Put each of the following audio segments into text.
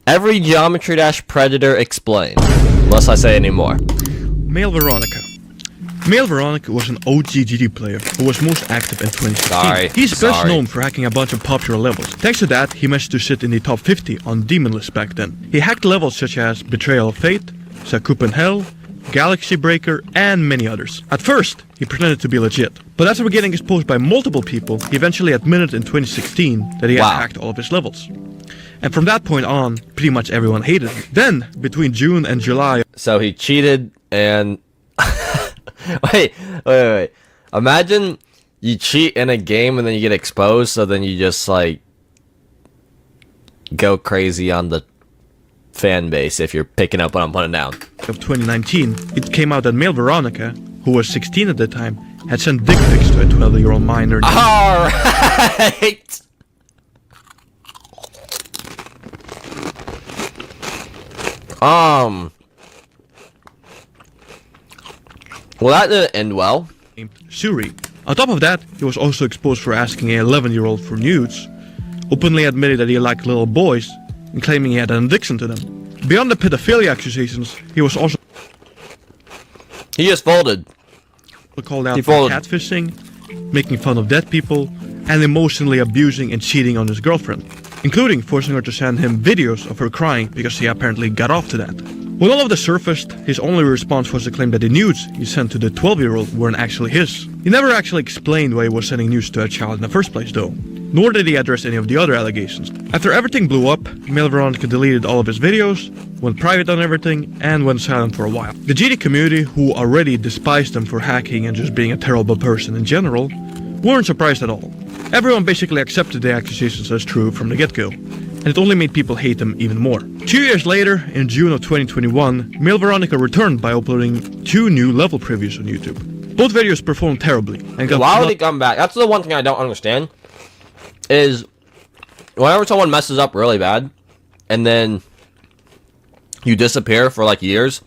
Every Geometry Dash predator explained. Unless I say any more. Male Veronica. Male Veronica was an OG GD player who was most active in 2016. He's best known for hacking a bunch of popular levels. Thanks to that, he managed to sit in the top 50 on Demon List back then. He hacked levels such as Betrayal of Fate, Zakup Hell, Galaxy Breaker, and many others. At first, he pretended to be legit, but after getting exposed by multiple people, he eventually admitted in 2016 that he had hacked all of his levels. And from that point on, pretty much everyone hated him. Then, between June and July... So he cheated and... Wait. Imagine you cheat in a game and then you get exposed, so then you just, like, go crazy on the fan base if you're picking up what I'm putting down. Of 2019, it came out that male Veronica, who was 16 at the time, had sent dick pics to a 12-year-old minor. Alright! Well, that didn't end well. Suri. On top of that, he was also exposed for asking an 11-year-old for nudes, openly admitted that he liked little boys, and claiming he had an addiction to them. Beyond the pedophilia accusations, he was also... He just folded. Called out for catfishing, making fun of dead people, and emotionally abusing and cheating on his girlfriend, including forcing her to send him videos of her crying because he apparently got off to that. When all of this surfaced, his only response was to claim that the nudes he sent to the 12-year-old weren't actually his. He never actually explained why he was sending nudes to a child in the first place though, nor did he address any of the other allegations. After everything blew up, male Veronica deleted all of his videos, went private on everything, and went silent for a while. The GD community, who already despised him for hacking and just being a terrible person in general, weren't surprised at all. Everyone basically accepted the accusations as true from the get-go, and it only made people hate him even more. 2 years later, in June of 2021, male Veronica returned by uploading 2 new level previews on YouTube. Both videos performed terribly, and got... Why would he come back? That's the one thing I don't understand, is whenever someone messes up really bad, and then you disappear for like years,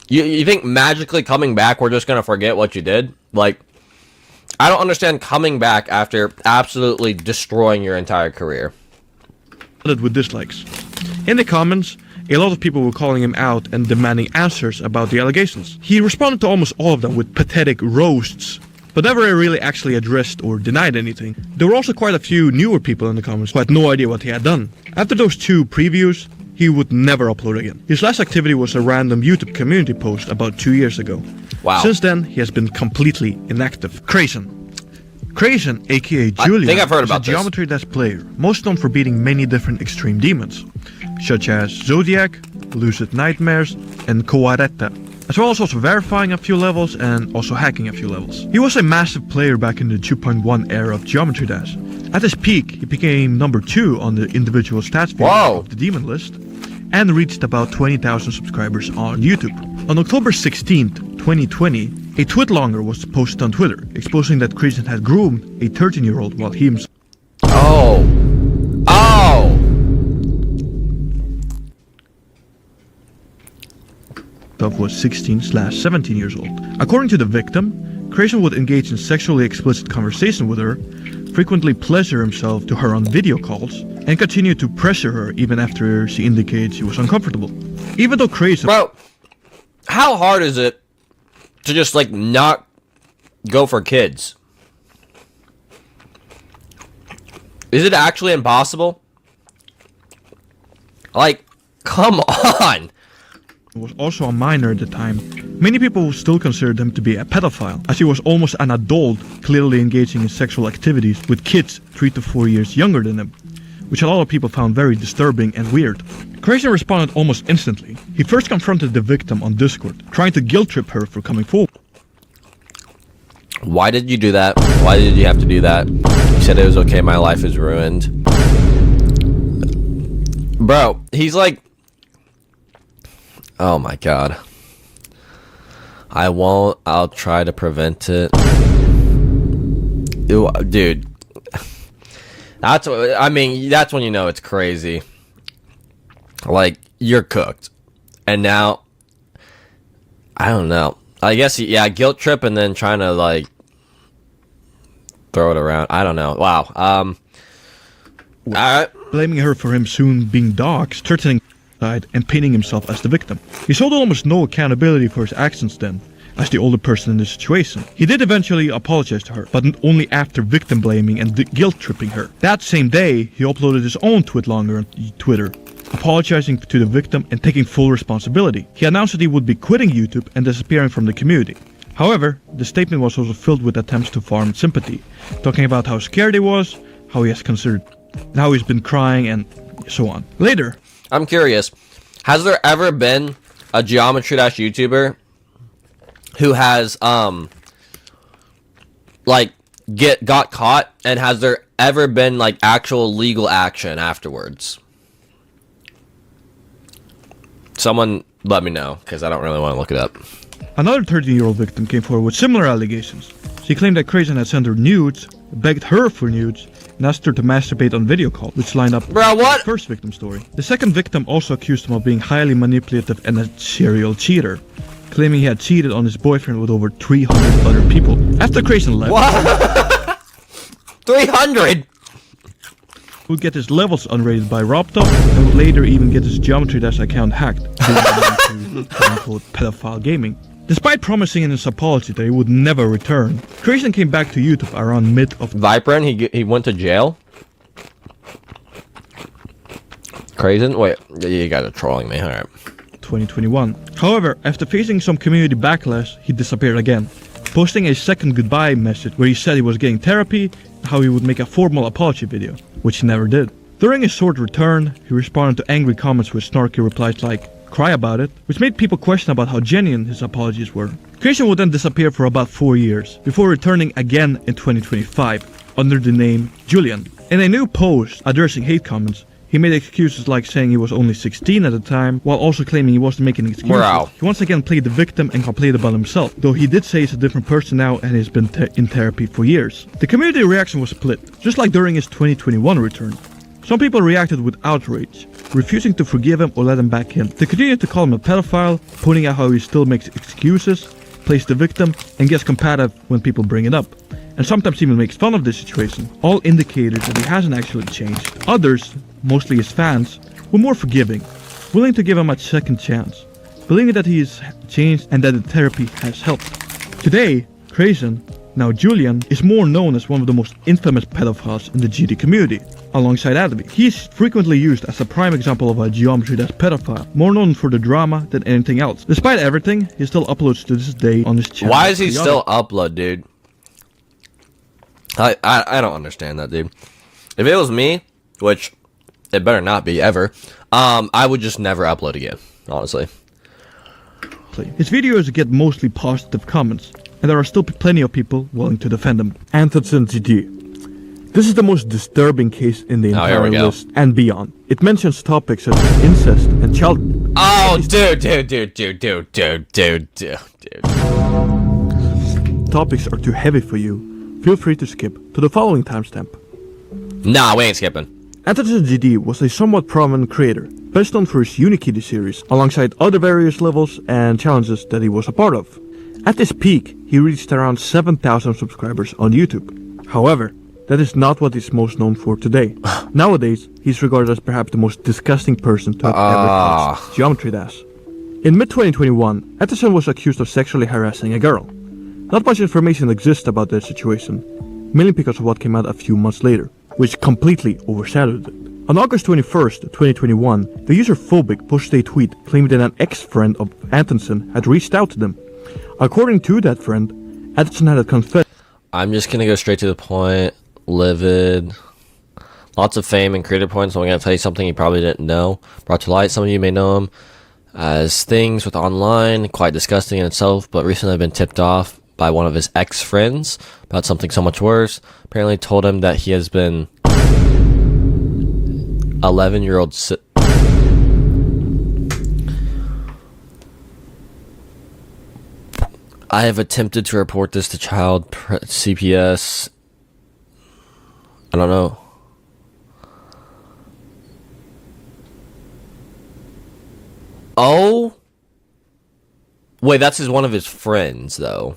you think magically coming back we're just gonna forget what you did? Like, I don't understand coming back after absolutely destroying your entire career. With dislikes. In the comments, a lot of people were calling him out and demanding answers about the allegations. He responded to almost all of them with pathetic roasts, but never really actually addressed or denied anything. There were also quite a few newer people in the comments who had no idea what he had done. After those 2 previews, he would never upload again. His last activity was a random YouTube community post about 2 years ago. Wow. Since then, he has been completely inactive. Crazen, aka Julia, I think I've heard about is a Geometry Dash player, most known for beating many different extreme demons, such as Zodiac, Lucid Nightmares, and Coaretta, as well as also verifying a few levels and also hacking a few levels. He was a massive player back in the 2.1 era of Geometry Dash. At his peak, he became number 2 on the individual stats video of the demon list, and reached about 20,000 subscribers on YouTube. On October 16th, 2020, a tweet-longer was posted on Twitter, exposing that Crazen had groomed a 13-year-old while he himself was 16/17 years old. According to the victim, Crazen would engage in sexually explicit conversation with her, frequently pleasure himself to her on video calls, and continue to pressure her even after she indicated she was uncomfortable. Even though Crazen... Bro, how hard is it to just, like, not go for kids? Is it actually impossible? Like, come on! Was also a minor at the time. Many people still considered him to be a pedophile, as he was almost an adult, clearly engaging in sexual activities with kids 3 to 4 years younger than him, which a lot of people found very disturbing and weird. Crazen responded almost instantly. He first confronted the victim on Discord, trying to guilt trip her for coming forward. Why did you do that? Why did you have to do that? You said it was okay, my life is ruined. Bro, he's like... Oh my god. I won't. I'll try to prevent it. Ew, dude. That's when you know it's crazy. Like, you're cooked. And now, I don't know. I guess, yeah, guilt trip and then trying to, like, throw it around. I don't know. Wow. Alright. blaming her for him soon being doxxed, threatening suicide, and painting himself as the victim. He showed almost no accountability for his actions then, as the older person in the situation. He did eventually apologize to her, but only after victim blaming and guilt-tripping her. That same day, he uploaded his own tweet-longer on Twitter, apologizing to the victim and taking full responsibility. He announced that he would be quitting YouTube and disappearing from the community. However, the statement was also filled with attempts to farm sympathy, talking about how scared he was, how he has considered, how he's been crying, and so on. Later, I'm curious, has there ever been a Geometry Dash YouTuber who has got caught, and has there ever been like actual legal action afterwards? Someone let me know, because I don't really want to look it up. Another 13-year-old victim came forward with similar allegations. She claimed that Crazen had sent her nudes, begged her for nudes, and asked her to masturbate on video call, which lined up with the first victim story. The second victim also accused him of being highly manipulative and a serial cheater, claiming he had cheated on his boyfriend with over 300 other people. After Crazen left... What? 300? Would get his levels unrated by Robtop, and would later even get his Geometry Dash account hacked due to quote-unquote pedophile gaming. Despite promising in his apology that he would never return, Crazen came back to YouTube around mid of... Viprin, he went to jail? Crazen? Wait, you guys are trolling me, alright. 2021. However, after facing some community backlash, he disappeared again, posting a second goodbye message where he said he was getting therapy and how he would make a formal apology video, which he never did. During his short return, he responded to angry comments with snarky replies like, "Cry about it," which made people question about how genuine his apologies were. Crazen would then disappear for about 4 years, before returning again in 2025, under the name Julian. In a new post addressing hate comments, he made excuses like saying he was only 16 at the time, while also claiming he wasn't making excuses. Wow. He once again played the victim and complained about himself, though he did say he's a different person now and has been in therapy for years. The community reaction was split, just like during his 2021 return. Some people reacted with outrage, refusing to forgive him or let him back in. They continued to call him a pedophile, pointing out how he still makes excuses, plays the victim, and gets combative when people bring it up, and sometimes even makes fun of the situation, all indicators that he hasn't actually changed. Others, mostly his fans, were more forgiving, willing to give him a second chance, believing that he has changed and that the therapy has helped. Today, Crazen, now Julian, is more known as one of the most infamous pedophiles in the GD community, alongside Adaby. He is frequently used as a prime example of a Geometry Dash pedophile, more known for the drama than anything else. Despite everything, he still uploads to this day on his channel. Why does he still upload, dude? I don't understand that, dude. If it was me, which it better not be ever, I would just never upload again, honestly. His videos get mostly positive comments, and there are still plenty of people willing to defend him. Antonsen GD. This is the most disturbing case in the entire list and beyond. It mentions topics such as incest and child... Oh, dude. Topics are too heavy for you. Feel free to skip to the following timestamp. Nah, we ain't skipping. Antonsen GD was a somewhat prominent creator, best known for his Unikitty series, alongside other various levels and challenges that he was a part of. At his peak, he reached around 7,000 subscribers on YouTube. However, that is not what he's most known for today. Nowadays, he's regarded as perhaps the most disgusting person to have ever touched Geometry Dash. In mid-2021, Antonsen was accused of sexually harassing a girl. Not much information exists about that situation, mainly because of what came out a few months later, which completely overshadowed it. On August 21st, 2021, the user Phobic posted a tweet claiming that an ex-friend of Antonsen had reached out to them. According to that friend, Antonsen had confessed. I'm just gonna go straight to the point. Livid. Lots of fame and creator points, so I'm gonna tell you something you probably didn't know. Brought to light, some of you may know him as things with online, quite disgusting in itself, but recently I've been tipped off by one of his ex-friends about something so much worse. Apparently told him that he has been 11-year-old I have attempted to report this to child CPS. I don't know. Oh? Wait, that's one of his friends, though.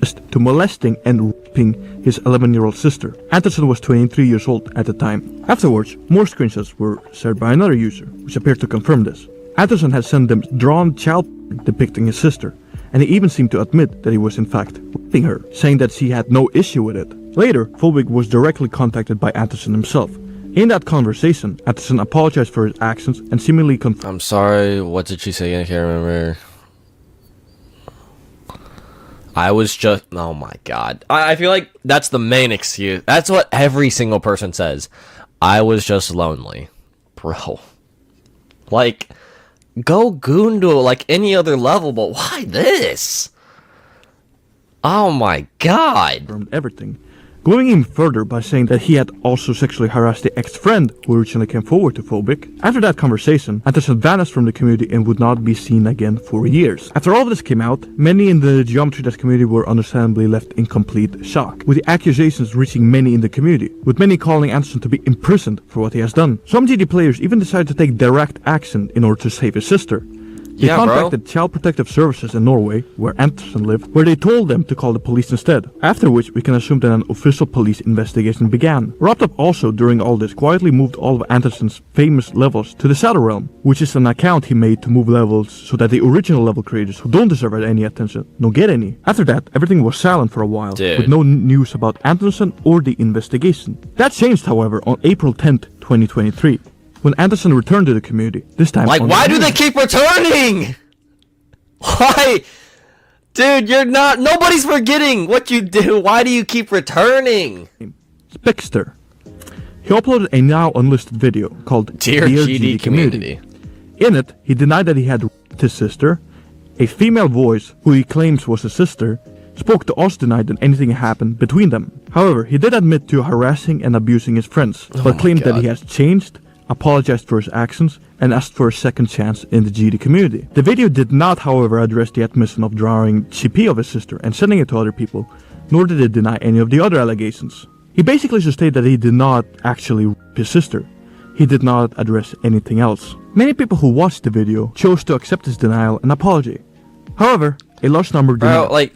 to molesting and raping his 11-year-old sister. Antonsen was 23 years old at the time. Afterwards, more screenshots were shared by another user, which appeared to confirm this. Antonsen had sent them drawn child depicting his sister, and he even seemed to admit that he was in fact raping her, saying that she had no issue with it. Later, Fulvig was directly contacted by Antonsen himself. In that conversation, Antonsen apologized for his actions and seemingly confirmed. I'm sorry, what did she say? I can't remember. I was just... Oh my god. I feel like that's the main excuse. That's what every single person says. I was just lonely. Bro. Like, go goon to like any other level, but why this? Oh my god. From everything. Going even further by saying that he had also sexually harassed the ex-friend who originally came forward to Fulvig. After that conversation, Antonsen vanished from the community and would not be seen again for years. After all of this came out, many in the Geometry Dash community were understandably left in complete shock, with the accusations reaching many in the community, with many calling Antonsen to be imprisoned for what he has done. Some GD players even decided to take direct action in order to save his sister. They contacted Child Protective Services in Norway, where Antonsen lived, where they told them to call the police instead, after which we can assume that an official police investigation began. Wrapped up also during all this quietly moved all of Antonsen's famous levels to the Shadow Realm, which is an account he made to move levels so that the original level creators who don't deserve any attention don't get any. After that, everything was silent for a while, with no news about Antonsen or the investigation. That changed, however, on April 10th, 2023. When Antonsen returned to the community, this time... Like, why do they keep returning? Why? Dude, you're not... Nobody's forgetting what you do. Why do you keep returning? Spexter. He uploaded a now unlisted video called Dear GD Community. In it, he denied that he had raped his sister. A female voice, who he claims was his sister, spoke to us denied that anything happened between them. However, he did admit to harassing and abusing his friends, but claimed that he has changed, apologized for his actions, and asked for a second chance in the GD community. The video did not, however, address the admission of drawing CP of his sister and sending it to other people, nor did it deny any of the other allegations. He basically just stated that he did not actually rape his sister. He did not address anything else. Many people who watched the video chose to accept his denial and apology. However, a large number did not. Like,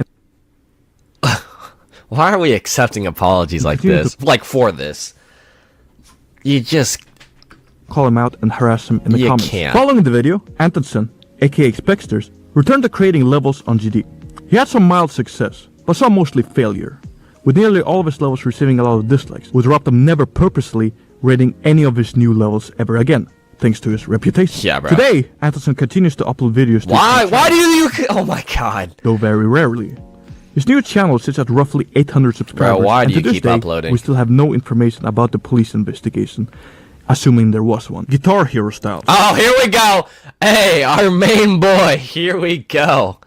why are we accepting apologies like this? Like, for this? You just... call him out and harass him in the comments. Following the video, Antonsen, aka Spexters, returned to creating levels on GD. He had some mild success, but some mostly failure, with nearly all of his levels receiving a lot of dislikes, with Raptop never purposely rating any of his new levels ever again, thanks to his reputation. Yeah, bro. Today, Antonsen continues to upload videos to Why do you... Oh my god. Though very rarely. His new channel sits at roughly 800 subscribers, bro, why do you keep uploading? We still have no information about the police investigation, assuming there was one. GuitarHeroStyles. Oh, here we go! Hey, our main boy, here we go.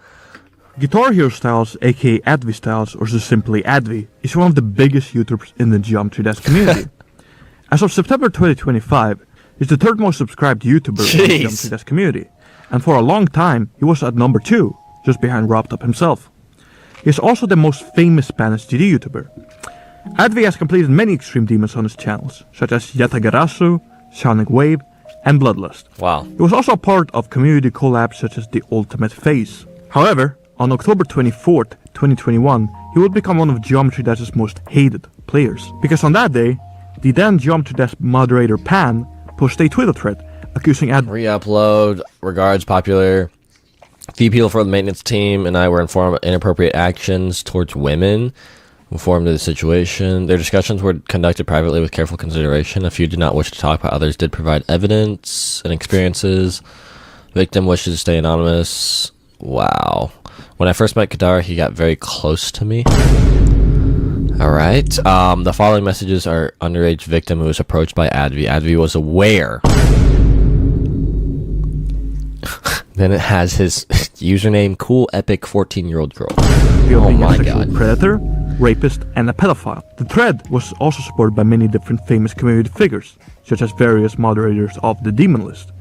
GuitarHeroStyles, aka AdviStyles, or just simply Advi, is one of the biggest YouTubers in the Geometry Dash community. As of September 2025, he's the third most subscribed YouTuber in the Geometry Dash community, and for a long time, he was at number 2, just behind Raptop himself. He is also the most famous Spanish GD YouTuber. Advi has completed many extreme demons on his channels, such as Yatagarasu, Sonic Wave, and Bloodlust. Wow. He was also a part of community collabs such as The Ultimate Phase. However, on October 24th, 2021, he would become one of Geometry Dash's most hated players. Because on that day, the then Geometry Dash moderator Pan posted a Twitter thread accusing Advi. Re-upload, regards popular. Few people from the maintenance team and I were informed of inappropriate actions towards women. Informed of the situation. Their discussions were conducted privately with careful consideration. A few did not wish to talk, but others did provide evidence and experiences. Victim wishes to stay anonymous. Wow. When I first met Kadar, he got very close to me. Alright. The following messages are underage victim who was approached by Advi. Advi was aware. Then it has his username, cool epic 14-year-old girl. Oh my god. Predator, rapist, and a pedophile. The thread was also supported by many different famous community figures, such as various moderators of the Demon List.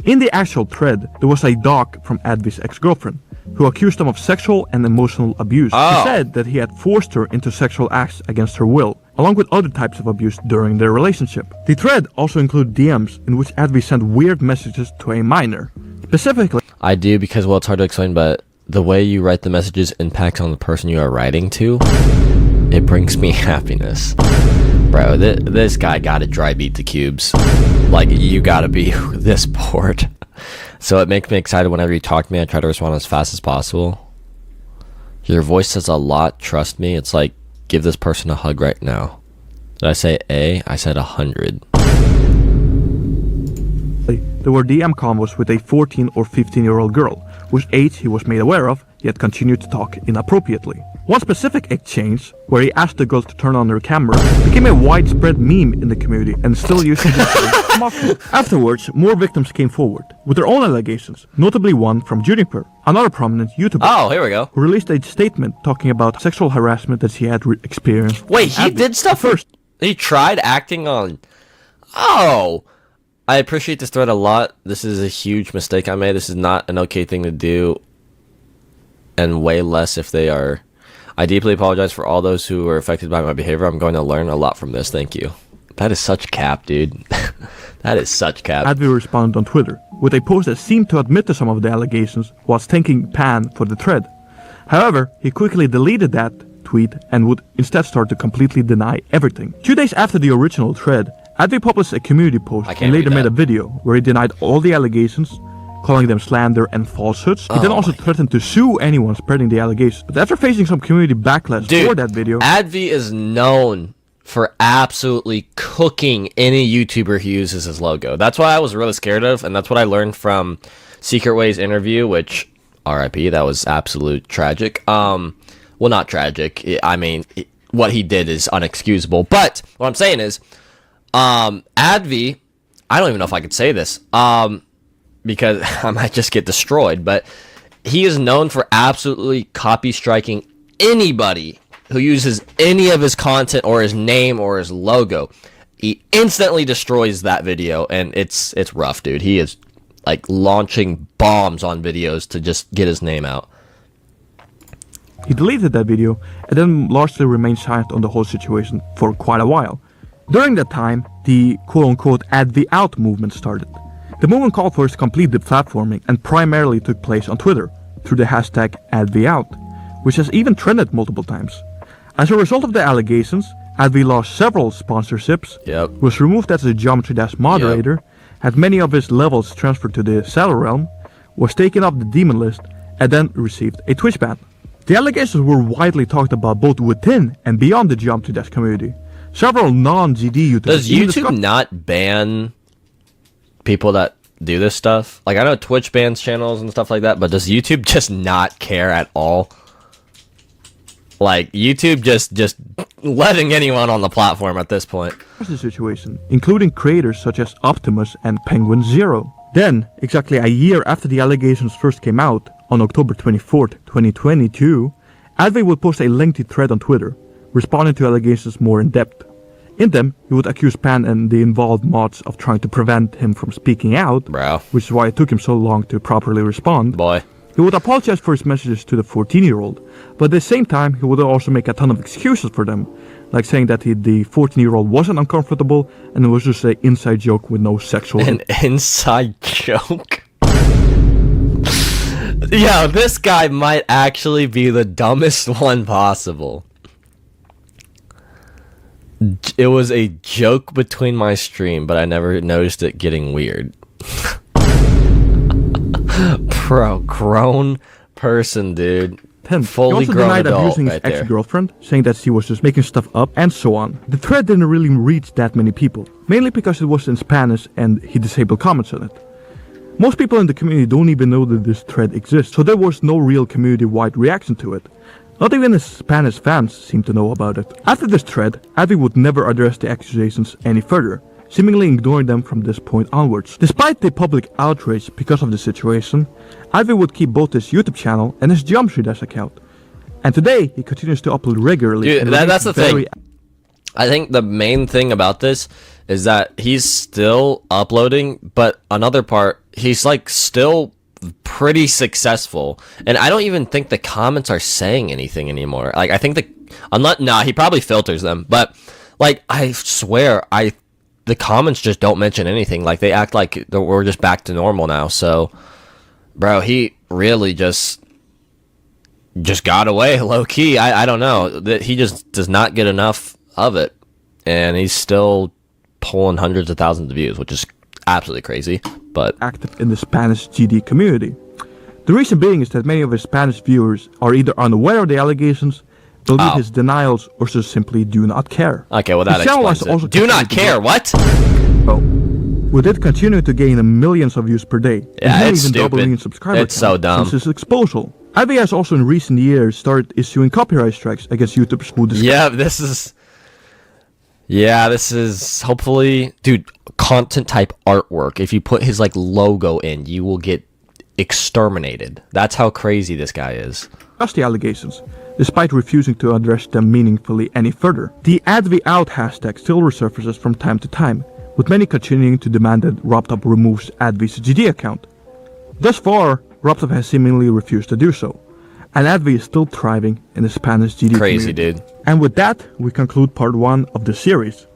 In the actual thread, there was a doc from Advi's ex-girlfriend, who accused him of sexual and emotional abuse. He said that he had forced her into sexual acts against her will, along with other types of abuse during their relationship. The thread also included DMs in which Advi sent weird messages to a minor. Specifically, I do, because, well, it's hard to explain, but the way you write the messages impacts on the person you are writing to. It brings me happiness. Bro, this guy got to dry beat the cubes. Like, you gotta be this bored. So it makes me excited whenever you talk to me. I try to respond as fast as possible. Your voice says a lot, trust me. It's like, give this person a hug right now. Did I say A? I said 100. There were DM combos with a 14 or 15-year-old girl, whose age he was made aware of, yet continued to talk inappropriately. One specific exchange, where he asked the girl to turn on her camera, became a widespread meme in the community and still used to this mockery. Afterwards, more victims came forward, with their own allegations, notably one from Juniper, another prominent YouTuber. Oh, here we go. Who released a statement talking about sexual harassment that she had experienced. Wait, he did stuff first? He tried acting on... Oh! I appreciate this thread a lot. This is a huge mistake I made. This is not an okay thing to do. And way less if they are... I deeply apologize for all those who were affected by my behavior. I'm going to learn a lot from this. Thank you. That is such cap, dude. That is such cap. Advi responded on Twitter with a post that seemed to admit to some of the allegations whilst thanking Pan for the thread. However, he quickly deleted that tweet and would instead start to completely deny everything. 2 days after the original thread, Advi published a community post and later made a video where he denied all the allegations, calling them slander and falsehoods. He then also threatened to sue anyone spreading the allegations. But after facing some community backlash for that video... Advi is known for absolutely cooking any YouTuber who uses his logo. That's what I was really scared of, and that's what I learned from Secret Way's interview, which, RIP, that was absolute tragic. Well, not tragic. I mean, what he did is unexcusable. But what I'm saying is, Advi, I don't even know if I could say this, because I might just get destroyed, but he is known for absolutely copy striking anybody who uses any of his content or his name or his logo. He instantly destroys that video, and it's rough, dude. He is like launching bombs on videos to just get his name out. He deleted that video and then largely remained silent on the whole situation for quite a while. During that time, the quote-unquote Advi out movement started. The movement called for its complete deplatforming and primarily took place on Twitter through the hashtag #AdviOut, which has even trended multiple times. As a result of the allegations, Advi lost several sponsorships, was removed as a Geometry Dash moderator, had many of his levels transferred to the Saddle Realm, was taken off the demon list, and then received a Twitch ban. The allegations were widely talked about both within and beyond the Geometry Dash community. Several non-GD YouTubers... Does YouTube not ban people that do this stuff? Like, I know Twitch bans channels and stuff like that, but does YouTube just not care at all? Like, YouTube just letting anyone on the platform at this point. The situation, including creators such as Optimus and Penguin Zero. Then, exactly a year after the allegations first came out, on October 24th, 2022, Advi would post a lengthy thread on Twitter, responding to allegations more in depth. In them, he would accuse Pan and the involved mods of trying to prevent him from speaking out, which is why it took him so long to properly respond. He would apologize for his messages to the 14-year-old, but at the same time, he would also make a ton of excuses for them, like saying that the 14-year-old wasn't uncomfortable and it was just an inside joke with no sexual... An inside joke? Yo, this guy might actually be the dumbest one possible. It was a joke between my stream, but I never noticed it getting weird. Bro, grown person, dude. Fully he also grown denied adult abusing his ex-girlfriend, saying that she was just making stuff up, and so on. The thread didn't really reach that many people, mainly because it was in Spanish and he disabled comments on it. Most people in the community don't even know that this thread exists, so there was no real community-wide reaction to it. Not even his Spanish fans seemed to know about it. After this thread, Advi would never address the accusations any further, seemingly ignoring them from this point onwards. Despite the public outrage because of the situation, Advi would keep both his YouTube channel and his Geometry Dash account. And today, he continues to upload regularly. Dude, that's the thing. I think the main thing about this is that he's still uploading, but another part, he's like still pretty successful, and I don't even think the comments are saying anything anymore. Like, I think he probably filters them, but like, I swear, the comments just don't mention anything. Like, they act like we're just back to normal now. So, bro, he really just just got away low key. I don't know. That he just does not get enough of it, and he's still pulling hundreds of thousands of views, which is absolutely crazy. But active in the Spanish GD community. The reason being is that many of his Spanish viewers are either unaware of the allegations, believe his denials, or just simply do not care. Okay, well that explains it. Also do not care. What? Oh. With it continuing to gain millions of views per day, yeah, and it's even stupid. doubling in subscriber It's so dumb. Since his exposure. Advi has also in recent years started issuing copyright strikes against YouTubers who discuss. Yeah, this is hopefully, dude, content type artwork. If you put his like logo in, you will get exterminated. That's how crazy this guy is. Discuss the allegations, despite refusing to address them meaningfully any further. The AdviOut hashtag still resurfaces from time to time, with many continuing to demand that RobTop removes Advi's GD account. Thus far, RobTop has seemingly refused to do so, and Advi is still thriving in the Spanish GD Crazy, community. dude. And with that, we conclude part 1 of the series.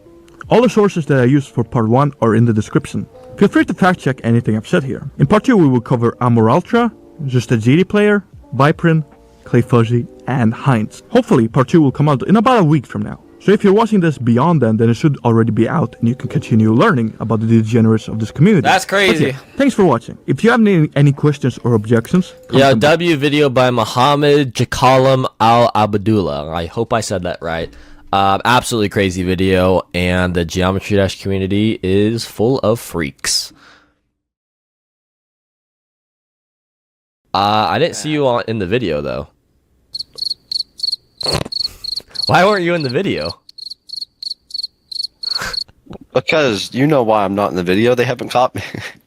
All the sources that I used for part 1 are in the description. Feel free to fact check anything I've said here. In part 2 we will cover Amor Ultra, Just a GD Player, Biprin, Clay Fuzzy, and Heinz. Hopefully part 2 will come out in about a week from now. So if you're watching this beyond then it should already be out and you can continue learning about the degenerates of this community. That's crazy. Yeah, thanks for watching. If you have any questions or objections... Yeah, W video by Muhammad Jakalam Al-Abdullah. I hope I said that right. Absolutely crazy video, and the Geometry Dash community is full of freaks. I didn't see you in the video, though. Why weren't you in the video? Because you know why I'm not in the video. They haven't caught me.